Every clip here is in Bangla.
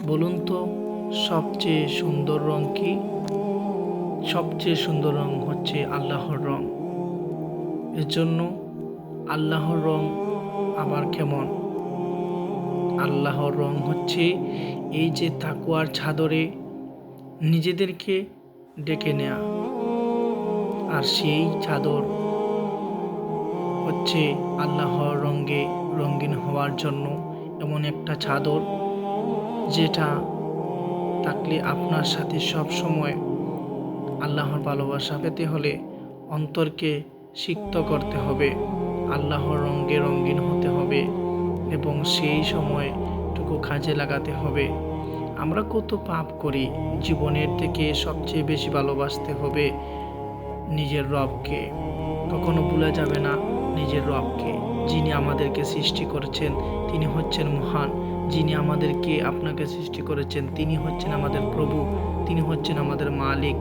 বলুন তো সবচেয়ে সুন্দর রং কি? সবচেয়ে সুন্দর রং হচ্ছে আল্লাহর রং। এজন্য আল্লাহর রং আবার কেমন? আল্লাহর রং হচ্ছে এই যে তাকওয়ার চাদরে নিজেদেরকে ঢেকে নেয়া, আর সেই চাদর হচ্ছে আল্লাহর রঙে রঙিন হওয়ার জন্য এমন একটা চাদর যেটা থাকলে আপনার সাথে সব সময় আল্লাহর ভালোবাসা পেতে হলে অন্তরকে সিক্ত করতে হবে, আল্লাহর রঙে রঙিন হতে হবে এবং সেই সময়টুকু কাজে লাগাতে হবে। আমরা কত পাপ করি, জীবনের থেকে সবচেয়ে বেশি ভালোবাসতে হবে নিজের রবকে। কখনো ভুলা যাবে না নিজের রবকে, যিনি আমাদেরকে সৃষ্টি করেছেন তিনি হচ্ছেন মহান। যিনি আমাদেরকে আপনাকে সৃষ্টি করেছেন তিনি হচ্ছেন আমাদের প্রভু, তিনি হচ্ছেন আমাদের মালিক।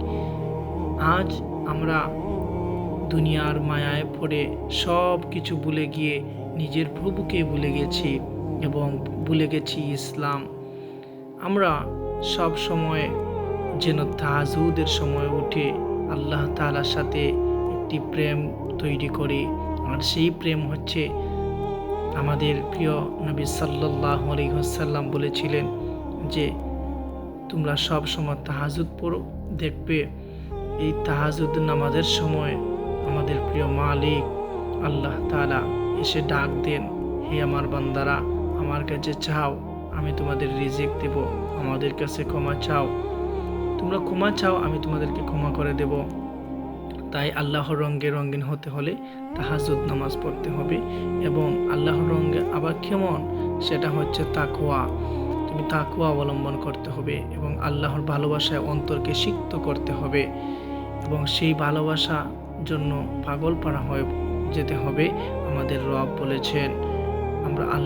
আজ আমরা দুনিয়ার মায়ায় পড়ে সব কিছু ভুলে গিয়ে নিজের প্রভুকে ভুলে গেছি এবং ভুলে গেছি ইসলাম। আমরা সব সময় যেন তাহাজ্জুদের সময় উঠে আল্লাহ তাআলার সাথে একটি প্রেম তৈরি করি, আর সেই প্রেম হচ্ছে আমাদের প্রিয় নবী সাল্লাল্লাহু আলাইহি ওয়াসাল্লাম বলেছিলেন যে তোমরা সব সময় তাহাজ্জুদ পড়ো, দেখবে এই তাহাজ্জুদ নামাজের সময় আমাদের প্রিয় মালিক আল্লাহ তাআলা এসে ডাক দেন, হে আমার বান্দারা, আমার কাছে চাও আমি তোমাদের রিজিক দেব, আমাদের কাছে ক্ষমা চাও, তোমরা ক্ষমা চাও আমি তোমাদেরকে ক্ষমা করে দেব। তাই আল্লাহর রঙে রঙিন হতে হলে তাহাজ্জুদ নামাজ পড়তে হবে। এবং আল্লাহর রঙে আবার কেমন, সেটা হচ্ছে তাকওয়া। তুমি তাকওয়া অবলম্বন করতে হবে এবং আল্লাহর ভালোবাসায় অন্তরকে সিক্ত করতে হবে এবং সেই ভালোবাসা জন্য পাগল পারা হয়ে যেতে হবে। আমাদের রব বলেছেন আমরা